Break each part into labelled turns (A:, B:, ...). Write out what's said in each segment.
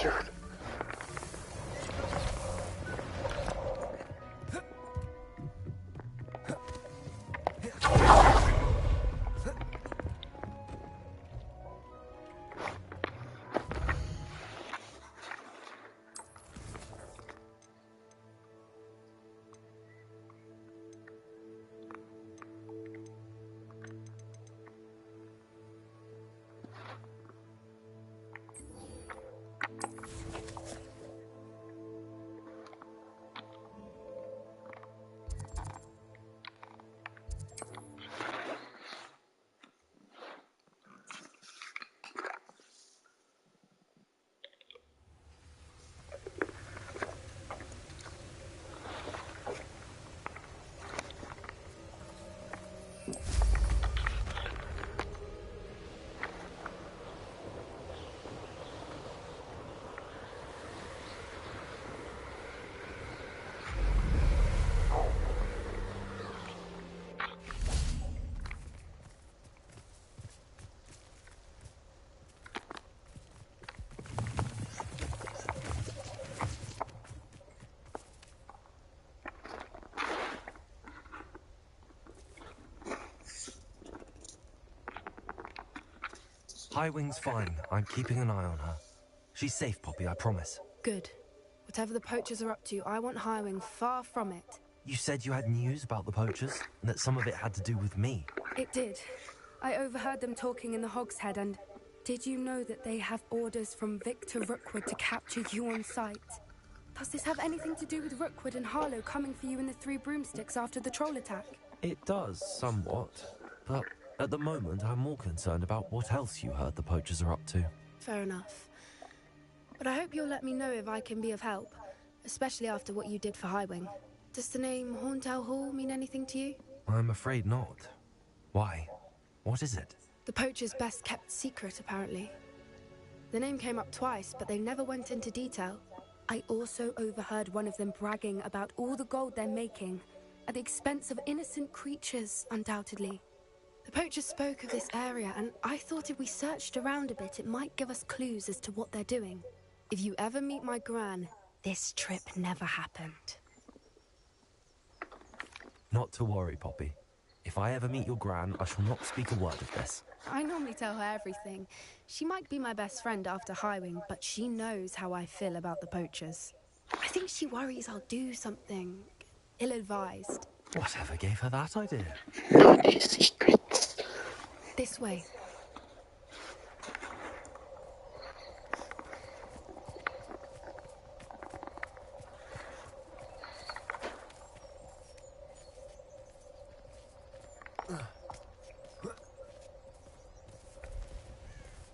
A: wizard.
B: Highwing's fine. I'm keeping an eye on her. She's safe, Poppy, I promise.
C: Good. Whatever the poachers are up to, I want Highwing far from it.
B: You said you had news about the poachers, and that some of it had to do with me.
C: It did. I overheard them talking in the Hogshead, and did you know that they have orders from Victor Rookwood to capture you on sight? Does this have anything to do with Rookwood and Harlow coming for you in the Three Broomsticks after the troll attack?
B: It does, somewhat. But at the moment, I'm more concerned about what else you heard the poachers are up to.
C: Fair enough. But I hope you'll let me know if I can be of help, especially after what you did for Highwing. Does the name Horntail Hall mean anything to you?
B: I'm afraid not. Why? What is it?
C: The poachers' best-kept secret, apparently. The name came up twice, but they never went into detail. I also overheard one of them bragging about all the gold they're making, at the expense of innocent creatures, undoubtedly. The poachers spoke of this area, and I thought if we searched around a bit, it might give us clues as to what they're doing. If you ever meet my gran, this trip never happened.
B: Not to worry, Poppy. If I ever meet your gran, I shall not speak a word of this.
C: I normally tell her everything. She might be my best friend after Highwing, but she knows how I feel about the poachers. I think she worries I'll do something ill-advised.
B: Whatever gave her that idea?
A: Naughty secrets.
C: This way.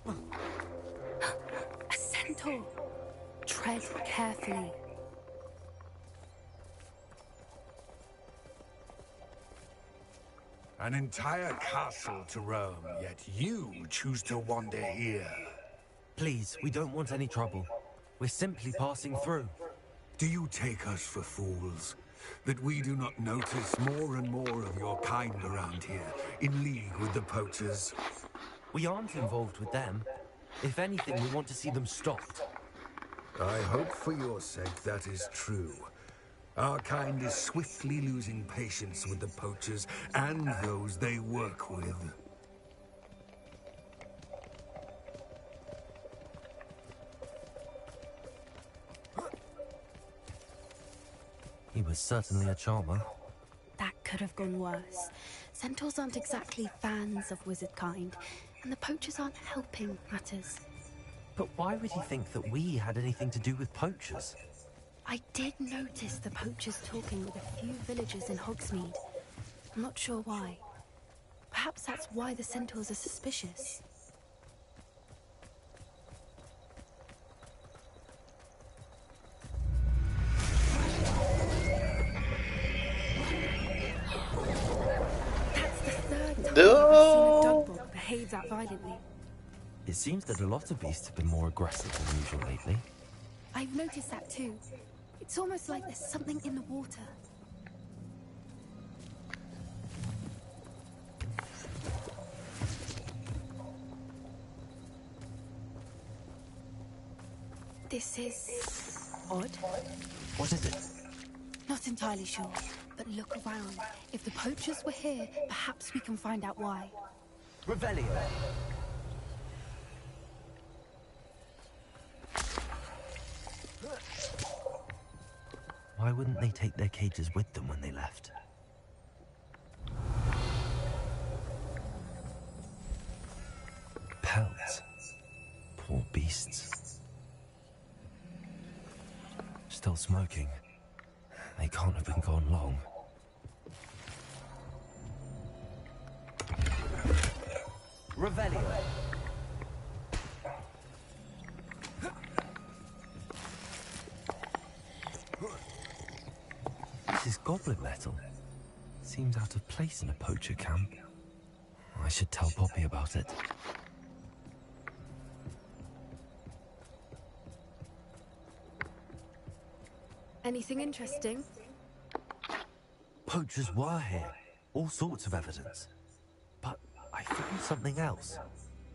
C: A centaur. Tread carefully.
D: An entire castle to roam, yet you choose to wander here.
B: Please, we don't want any trouble. We're simply passing through.
D: Do you take us for fools? That we do not notice more and more of your kind around here, in league with the poachers?
B: We aren't involved with them. If anything, we want to see them stopped.
D: I hope for your sake that is true. Our kind is swiftly losing patience with the poachers and those they work with.
B: He was certainly a charmer.
C: That could have gone worse. Centaurs aren't exactly fans of wizard kind, and the poachers aren't helping matters.
B: But why would he think that we had anything to do with poachers?
C: I did notice the poachers talking with a few villagers in Hogsmeade. I'm not sure why. Perhaps that's why the centaurs are suspicious. That's the third time I've seen a dog behave that violently.
B: It seems that a lot of beasts have been more aggressive than usual lately.
C: I've noticed that too. It's almost like there's something in the water. This is odd.
B: What is it?
C: Not entirely sure, but look around. If the poachers were here, perhaps we can find out why.
B: Revelio. Why wouldn't they take their cages with them when they left? Pelts. Poor beasts. Still smoking. They can't have been gone long. Revelio. This is goblin metal. Seems out of place in a poacher camp. I should tell Poppy about it.
C: Anything interesting?
B: Poachers were here. All sorts of evidence. But I found something else.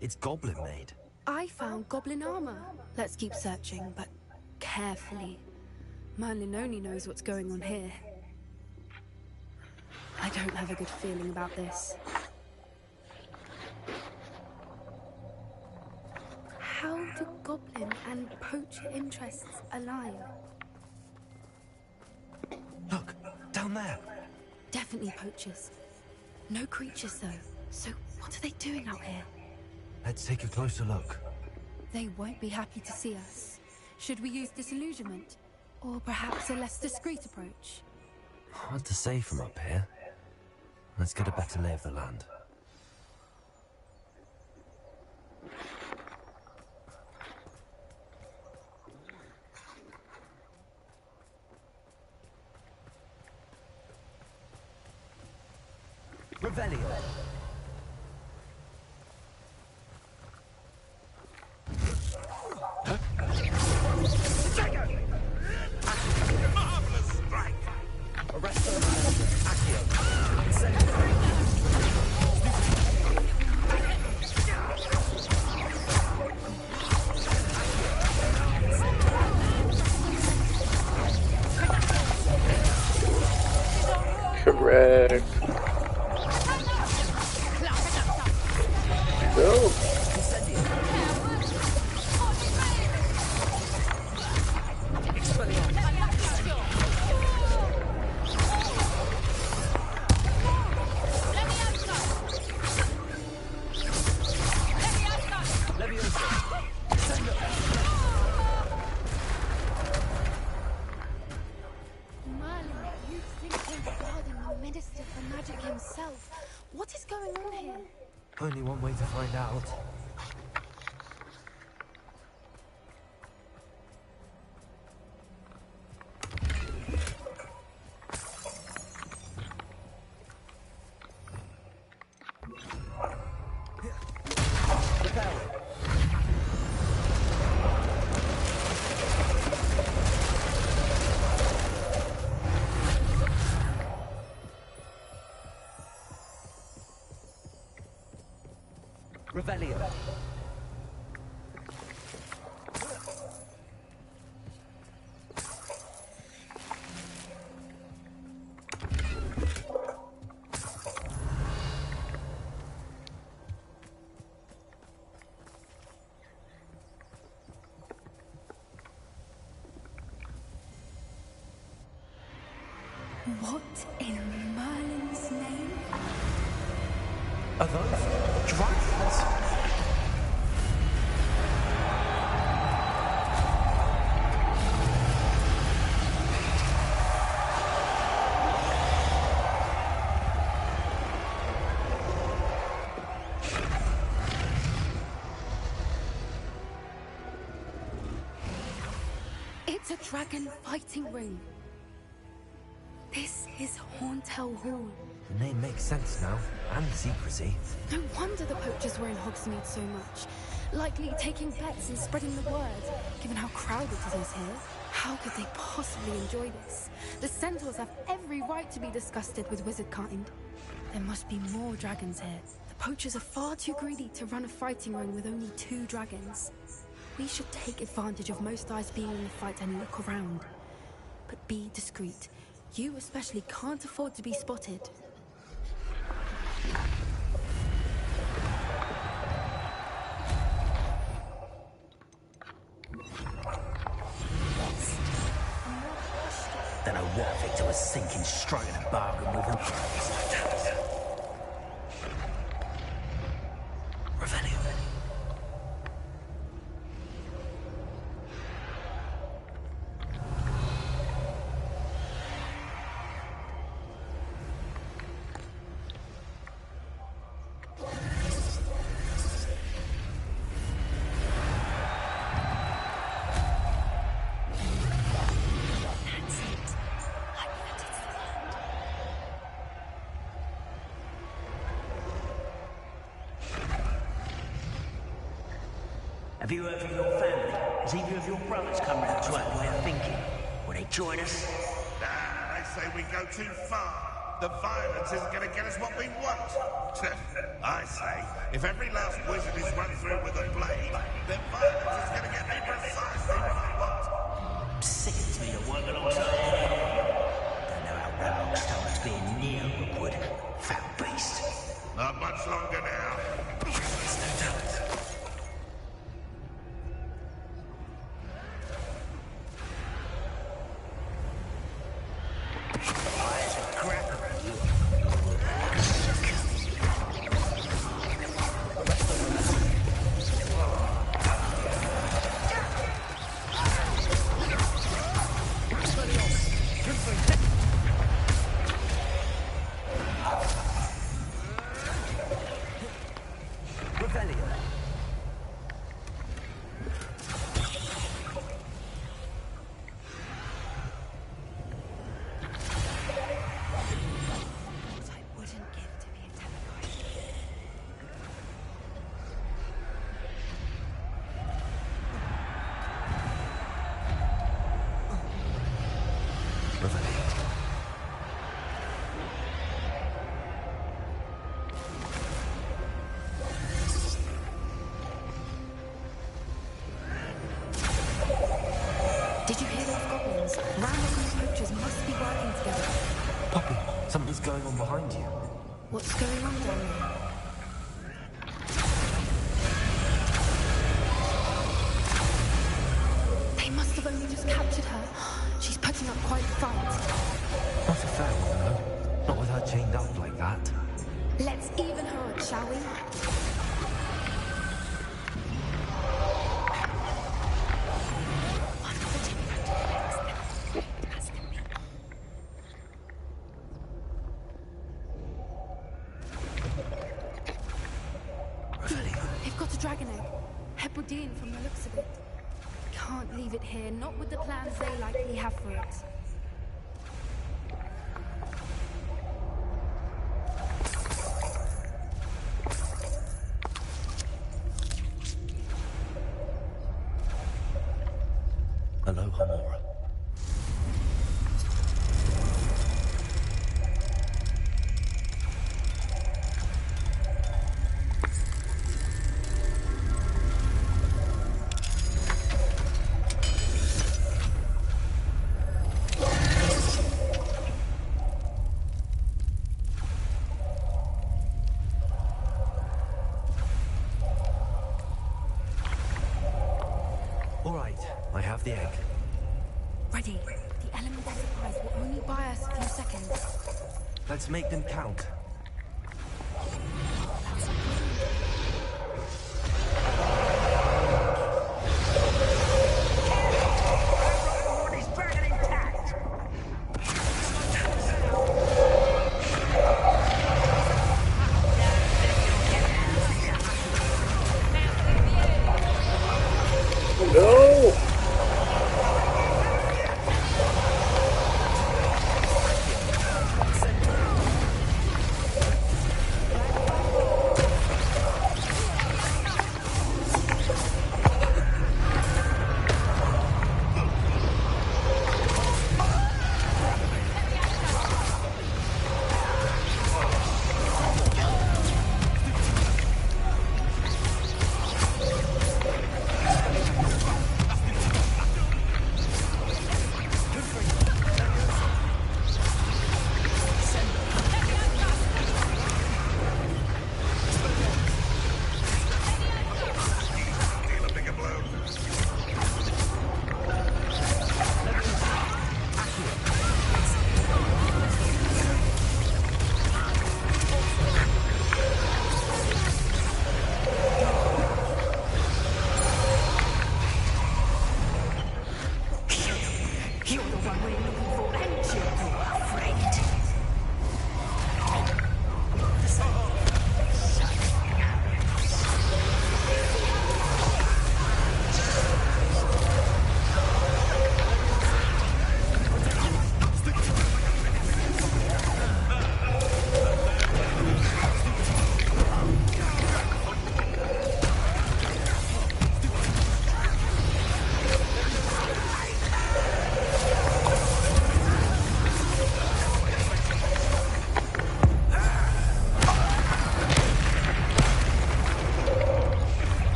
B: It's goblin made.
C: I found goblin armor. Let's keep searching, but carefully. Merlin only knows what's going on here. I don't have a good feeling about this. How do goblin and poacher interests align?
B: Look, down there.
C: Definitely poachers. No creatures though. So what are they doing out here?
B: Let's take a closer look.
C: They won't be happy to see us. Should we use disillusionment? Or perhaps a less discreet approach?
B: Hard to say from up here. Let's get a better lay of the land. Revelio.
D: Marvelous strike!
B: Arresto. Accio.
A: Correct. Go.
C: Merlin, you think they're guarding the Minister for Magic himself. What is going on here?
B: Only one way to find out. Revelio.
C: What in Merlin's name?
B: Are those dragons?
C: It's a dragon fighting ring. This is Horntail Hall.
B: The name makes sense now, and the secrecy.
C: No wonder the poachers were in Hogsmeade so much. Likely taking bets and spreading the word, given how crowded it is here. How could they possibly enjoy this? The centaurs have every right to be disgusted with wizard kind. There must be more dragons here. The poachers are far too greedy to run a fighting ring with only 2 dragons. We should take advantage of most eyes being in the fight and look around. But be discreet. You especially can't afford to be spotted.
E: Don't know what Victor was thinking, striking a bargain with him. Revelio. Have you heard from your family? Has either of your brothers come round to our way of thinking? Will they join us?
F: Nah, they say we go too far. The violence isn't going to get us what we want. I say, if every last wizard is run through with a blade, then violence is going to get me precisely what I want.
E: Sickens me to work alongside him. Don't know how Ramrock starts being near Rookwood. Foul beast.
F: Not much longer now.
E: There's no doubt.
C: Did you hear those goblins? Ramrock and the poachers must be working together.
B: Poppy, something's going on behind you.
C: What's going on down there? They must have only just captured her. She's putting up quite a fight.
B: Not a fair one, though. Not with her chained up like that.
C: Let's even her up, shall we? They've got a dragon egg. Hebridean from the looks of it. Can't leave it here, not with the plans they likely have for it.
B: Aloha, Mora. All right, I have the egg.
C: Ready. The element of surprise will only buy us a few seconds.
B: Let's make them count.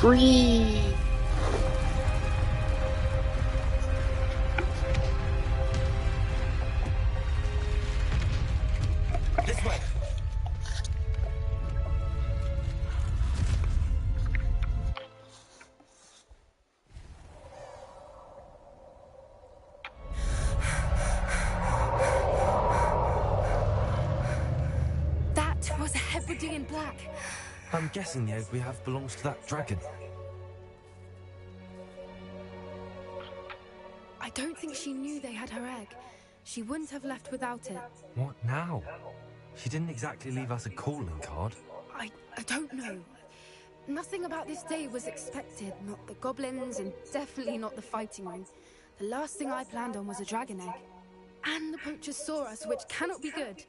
A: Free!
B: This way!
C: That was everything in black.
B: I'm guessing the egg we have belongs to that dragon.
C: I don't think she knew they had her egg. She wouldn't have left without it.
B: What now? She didn't exactly leave us a calling card.
C: I don't know. Nothing about this day was expected. Not the goblins, and definitely not the fighting ring. The last thing I planned on was a dragon egg. And the poachers saw us, which cannot be good.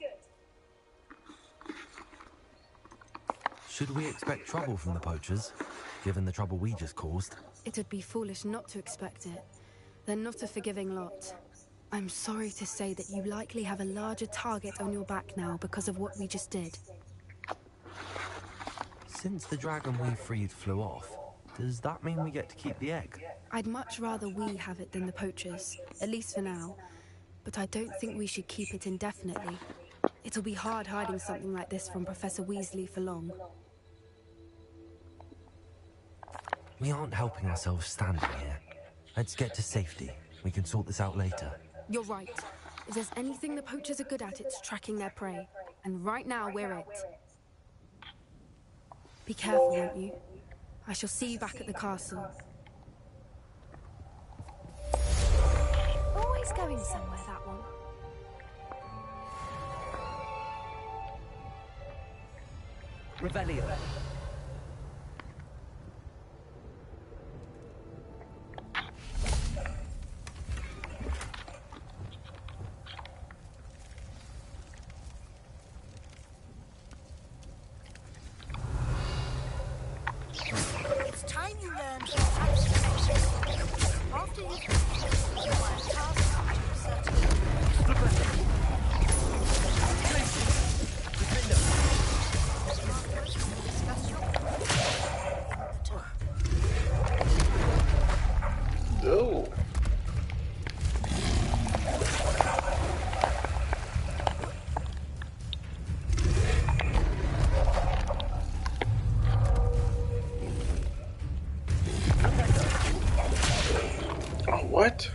B: Should we expect trouble from the poachers, given the trouble we just caused?
C: It would be foolish not to expect it. They're not a forgiving lot. I'm sorry to say that you likely have a larger target on your back now because of what we just did.
B: Since the dragon we freed flew off, does that mean we get to keep the egg?
C: I'd much rather we have it than the poachers, at least for now. But I don't think we should keep it indefinitely. It'll be hard hiding something like this from Professor Weasley for long.
B: We aren't helping ourselves standing here. Let's get to safety. We can sort this out later.
C: You're right. If there's anything the poachers are good at, it's tracking their prey. And right now, we're it. Be careful, won't you? I shall see you back at the castle.
G: Always going somewhere, that one.
E: Revelio.
G: It's time you learned the types of patience. After you've completed the required tasks to a certain discuss your
A: No. Oh, what?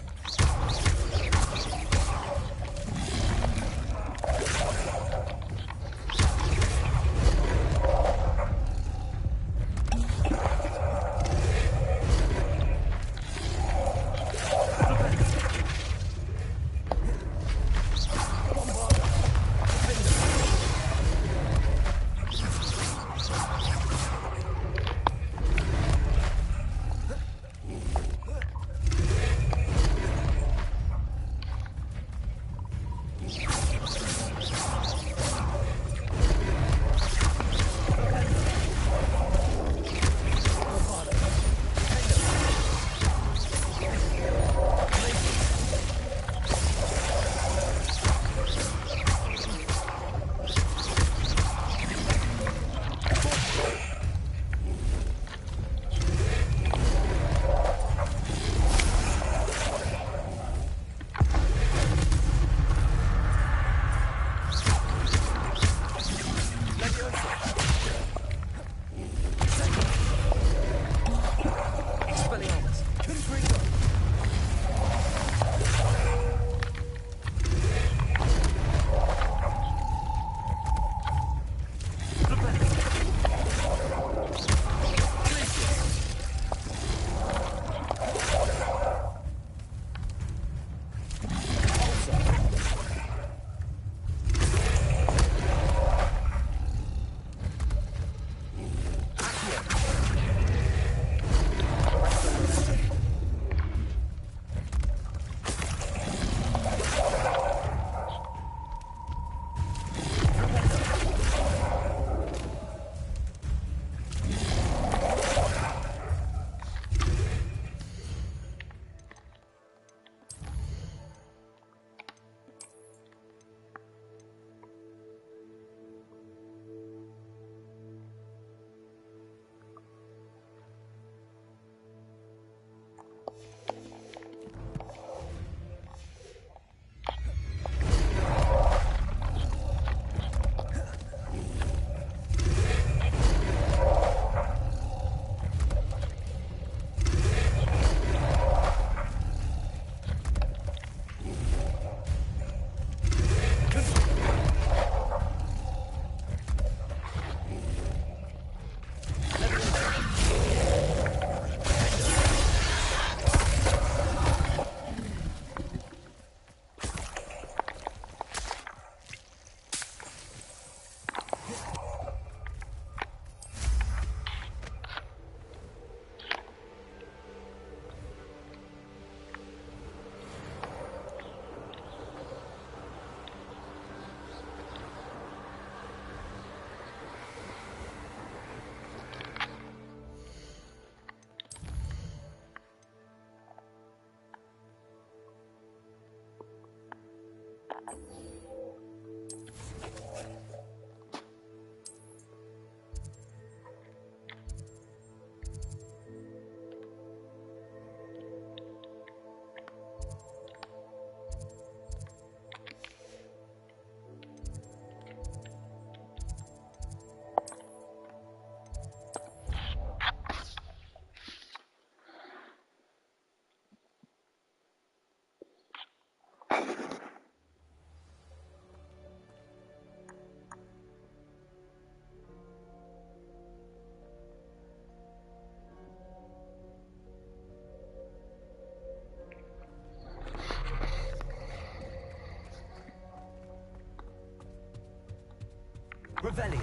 E: Revelio.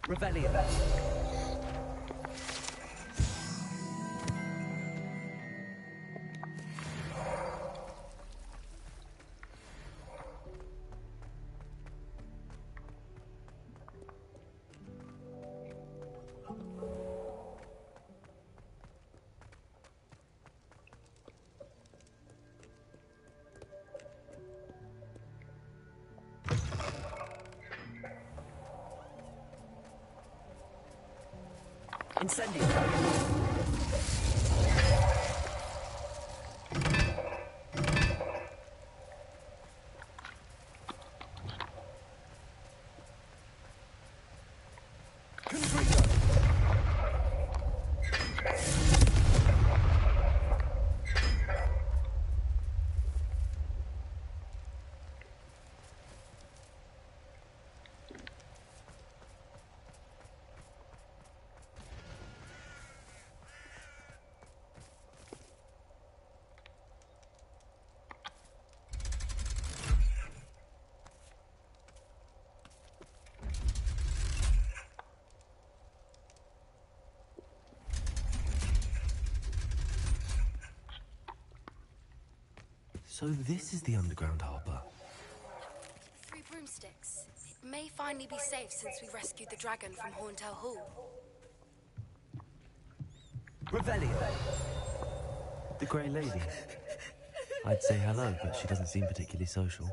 E: Revelio. Incendio.
B: So this is the underground harbour.
C: 3 broomsticks. It may finally be safe since we rescued the dragon from Horntail Hall.
E: Revelio.
B: The Grey Lady. I'd say hello, but she doesn't seem particularly social.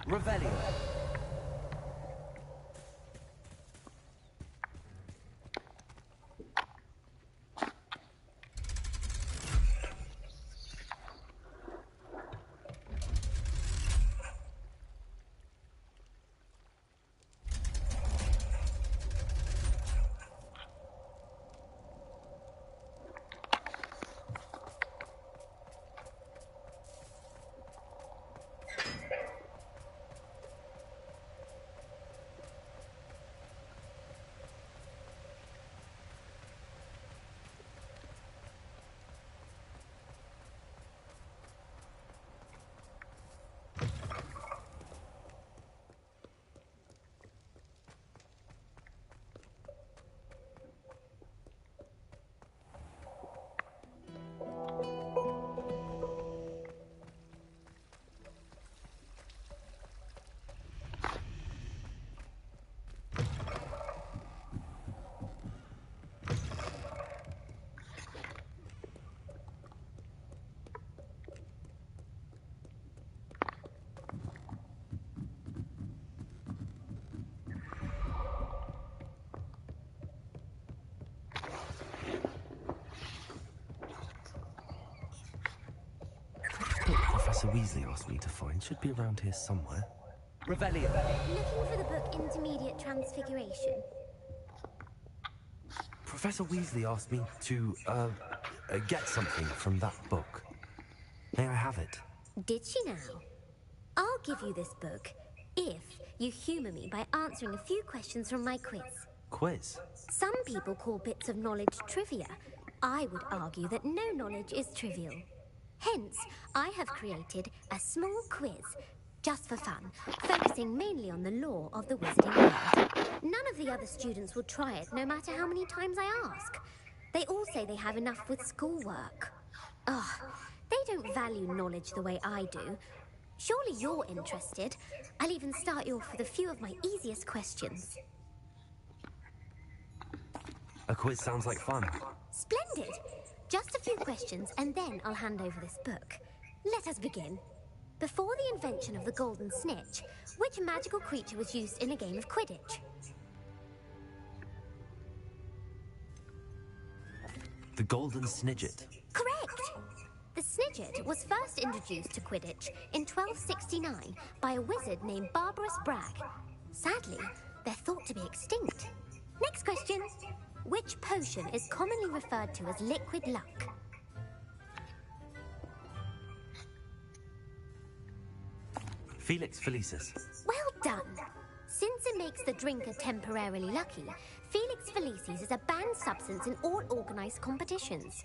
E: Revelio.
B: Professor Weasley asked me to find should be around here somewhere.
E: Revelio.
H: Looking for the book Intermediate Transfiguration.
B: Professor Weasley asked me to, get something from that book. May I have it?
H: Did she now? I'll give you this book. If you humour me by answering a few questions from my quiz.
B: Quiz?
H: Some people call bits of knowledge trivia. I would argue that no knowledge is trivial. Hence, I have created a small quiz, just for fun, focusing mainly on the lore of the wizarding world. None of the other students will try it, no matter how many times I ask. They all say they have enough with schoolwork. Ugh, they don't value knowledge the way I do. Surely you're interested. I'll even start you off with a few of my easiest questions.
B: A quiz sounds like fun.
H: Splendid! Just a few questions and then I'll hand over this book. Let us begin. Before the invention of the golden snitch, which magical creature was used in a game of Quidditch?
B: The Golden Snidget.
H: Correct! The Snidget was first introduced to Quidditch in 1269 by a wizard named Barbarous Bragg. Sadly, they're thought to be extinct. Next question. Which potion is commonly referred to as liquid luck?
B: Felix Felicis.
H: Well done! Since it makes the drinker temporarily lucky, Felix Felicis is a banned substance in all organised competitions.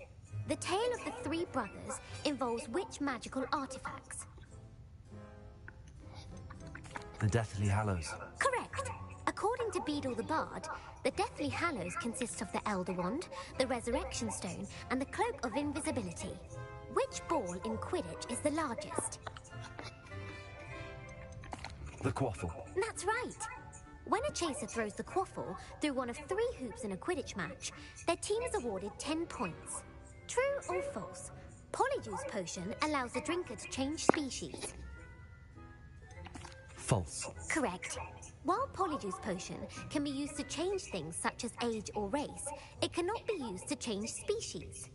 H: The tale of the three brothers involves which magical artifacts?
B: The Deathly Hallows.
H: Correct! According to Beadle the Bard, the Deathly Hallows consist of the Elder Wand, the Resurrection Stone, and the Cloak of Invisibility. Which ball in Quidditch is the largest?
B: The Quaffle.
H: That's right! When a chaser throws the quaffle through one of 3 hoops in a Quidditch match, their team is awarded 10 points. True or false? Polyjuice Potion allows the drinker to change species.
B: False.
H: Correct. While Polyjuice Potion can be used to change things such as age or race, it cannot be used to change species.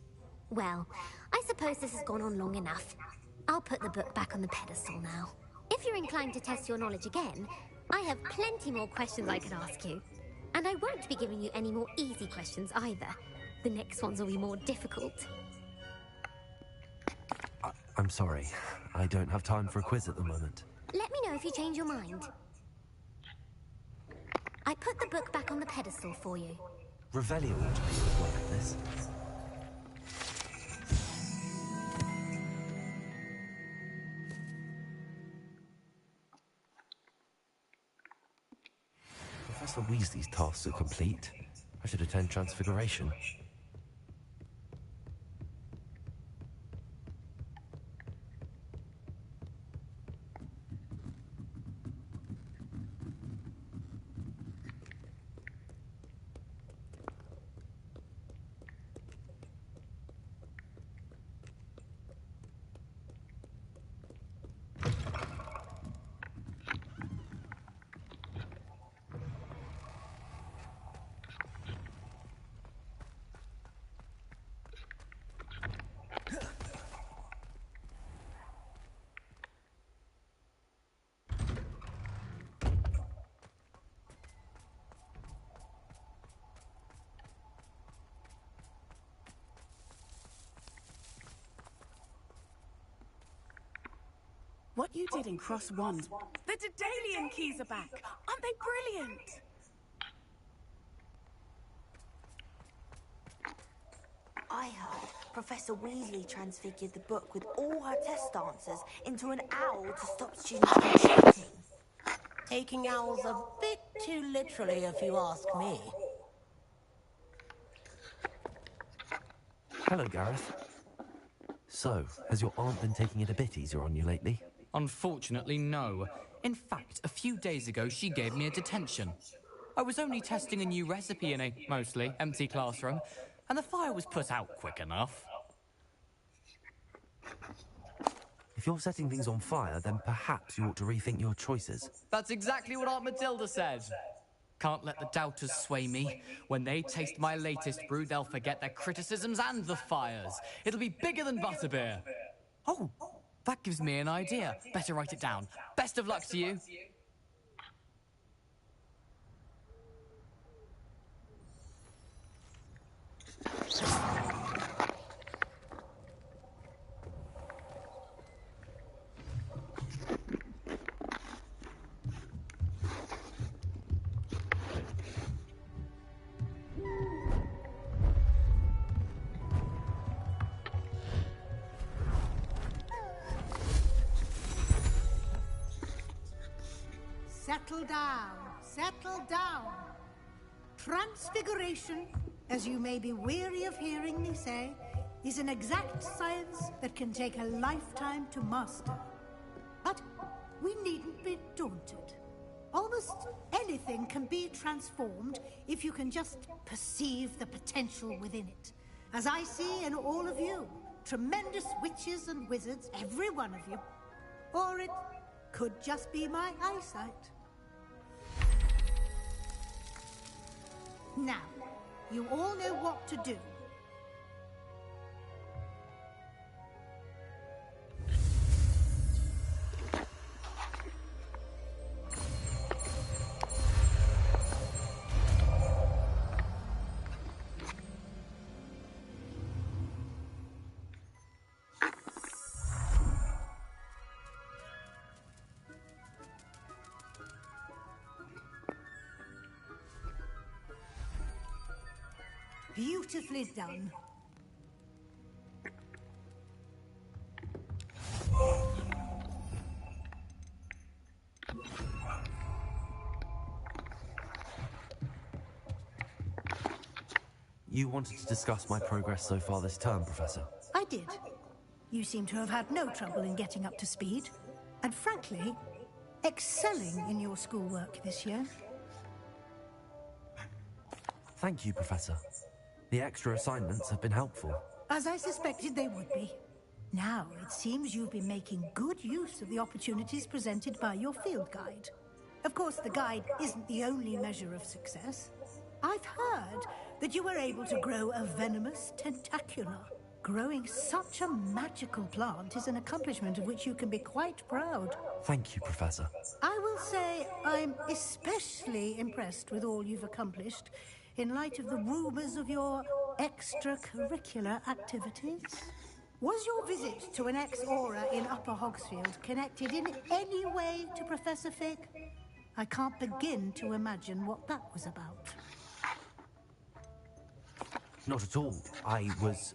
H: Well, I suppose this has gone on long enough. I'll put the book back on the pedestal now. If you're inclined to test your knowledge again, I have plenty more questions I could ask you. And I won't be giving you any more easy questions either. The next ones will be more difficult.
B: I'm sorry. I don't have time for a quiz at the moment.
H: Let me know if you change your mind. I put the book back on the pedestal for you.
B: Revelio ought to be able to work at this. Professor Weasley's tasks are complete. I should attend Transfiguration.
I: What you did in Cross Wands. The Daedalian keys are back. Aren't they brilliant?
G: I heard Professor Weasley transfigured the book with all her test answers into an owl to stop students from cheating.
E: Taking owls a bit too literally, if you ask me.
B: Hello, Gareth. So, has your aunt been taking it a bit easier on you lately?
J: Unfortunately, no. In fact, a few days ago, she gave me a detention. I was only testing a new recipe in a mostly empty classroom, and the fire was put out quick enough.
B: If you're setting things on fire, then perhaps you ought to rethink your choices.
J: That's exactly what Aunt Matilda said. Can't let the doubters sway me. When they taste my latest brew, they'll forget their criticisms and the fires. It'll be bigger than butterbeer. Oh, that gives me an idea. Better write it down. Best of luck to you.
K: settle down. Settle down. Transfiguration, as you may be weary of hearing me say, is an exact science that can take a lifetime to master. But we needn't be daunted. Almost anything can be transformed if you can just perceive the potential within it. As I see in all of you, tremendous witches and wizards, every one of you. Or it could just be my eyesight. Now, you all know what to do. Beautifully done.
B: You wanted to discuss my progress so far this term, Professor?
K: I did. You seem to have had no trouble in getting up to speed. And frankly, excelling in your schoolwork this year.
B: Thank you, Professor. The extra assignments have been helpful.
K: As I suspected they would be. Now, it seems you've been making good use of the opportunities presented by your field guide. Of course, the guide isn't the only measure of success. I've heard that you were able to grow a venomous tentacula. Growing such a magical plant is an accomplishment of which you can be quite proud.
B: Thank you, Professor.
K: I will say I'm especially impressed with all you've accomplished in light of the rumors of your extracurricular activities. Was your visit to an ex-Aura in Upper Hogsfield connected in any way to Professor Fig? I can't begin to imagine what that was about.
B: Not at all. I was,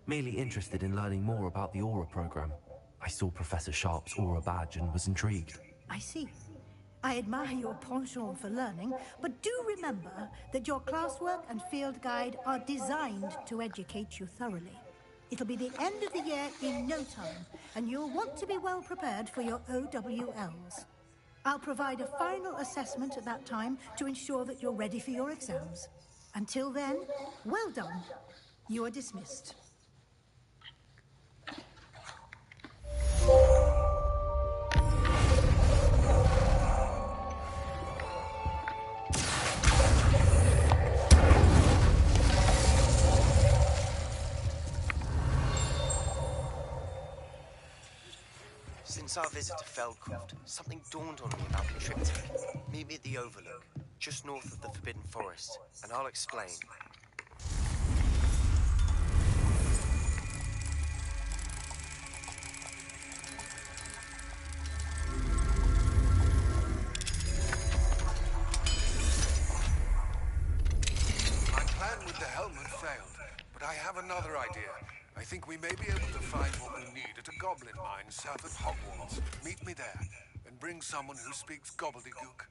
B: merely interested in learning more about the Aura program. I saw Professor Sharp's Aura badge and was intrigued.
K: I see. I admire your penchant for learning, but do remember that your classwork and field guide are designed to educate you thoroughly. It'll be the end of the year in no time, and you'll want to be well prepared for your OWLs. I'll provide a final assessment at that time to ensure that you're ready for your exams. Until then, well done. You are dismissed.
L: Since our visit to Feldcroft, something dawned on me about the triptych. Meet me at the Overlook, just north of the Forbidden Forest, and I'll explain.
D: My plan with the helmet failed, but I have another idea. I think we may be able to find what we need at a goblin mine south of Hogwarts. Meet me there, and bring someone who speaks gobbledygook.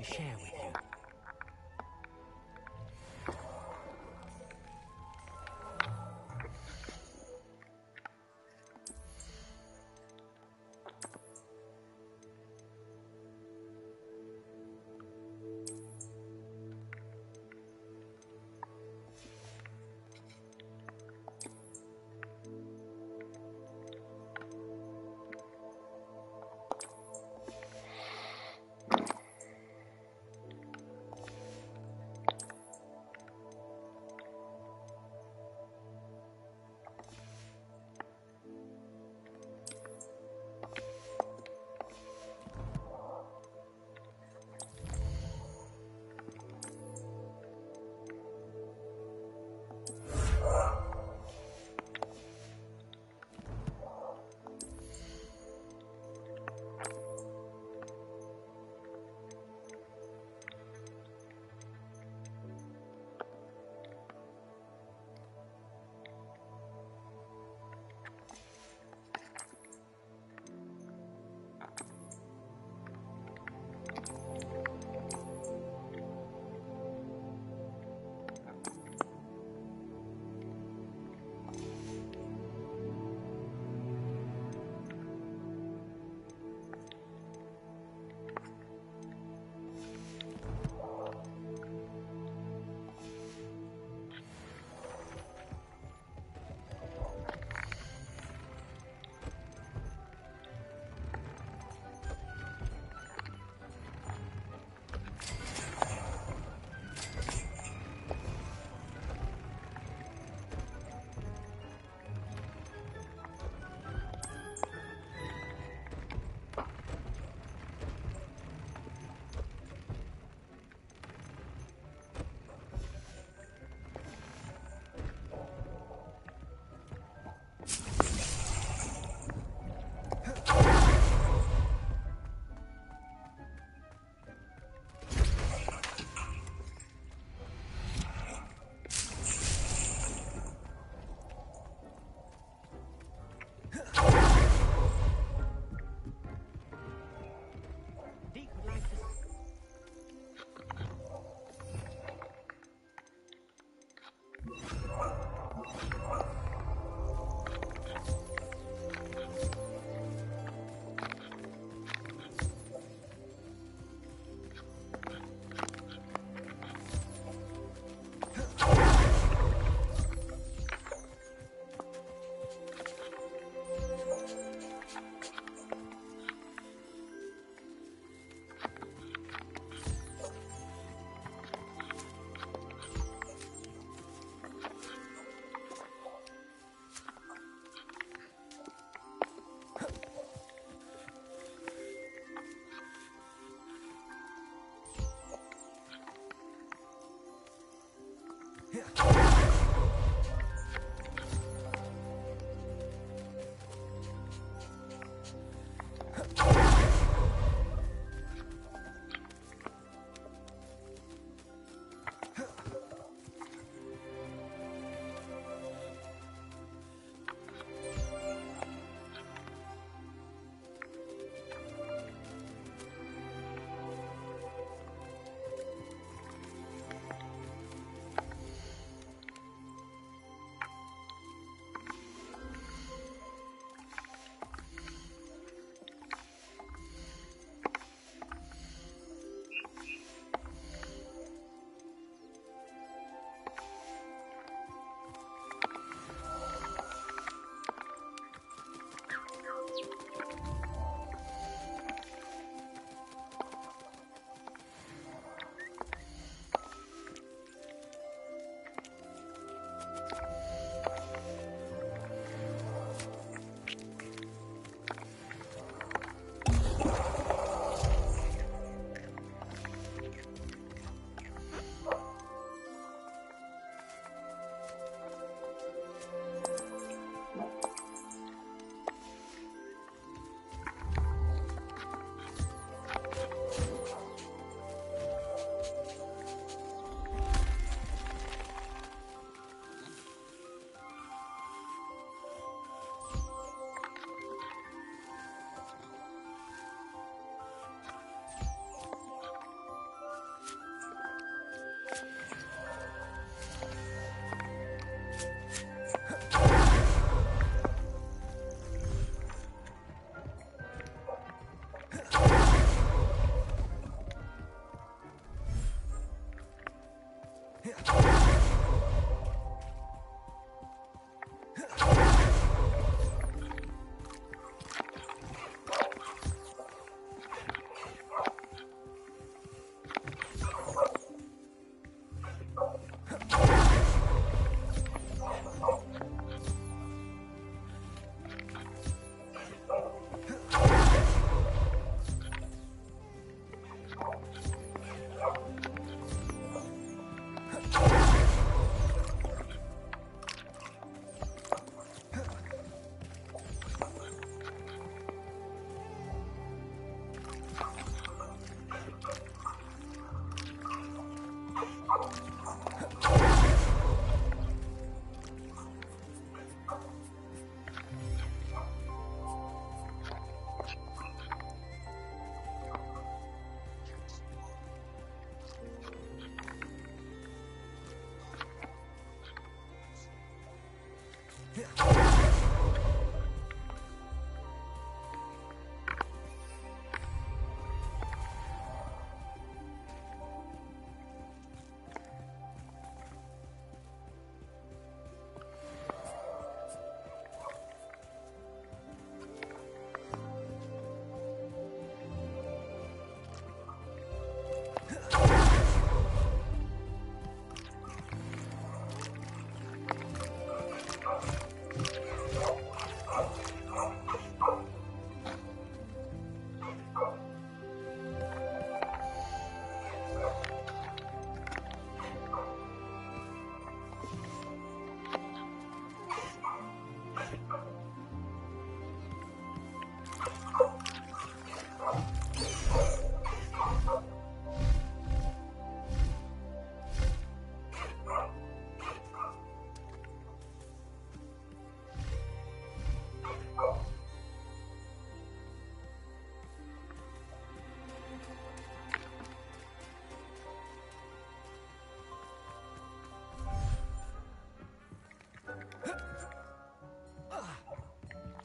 E: to share with you.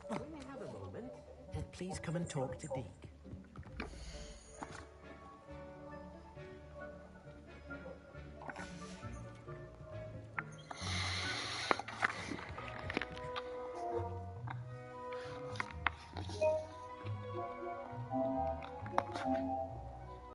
M: When you have a moment, please come and talk to Deke.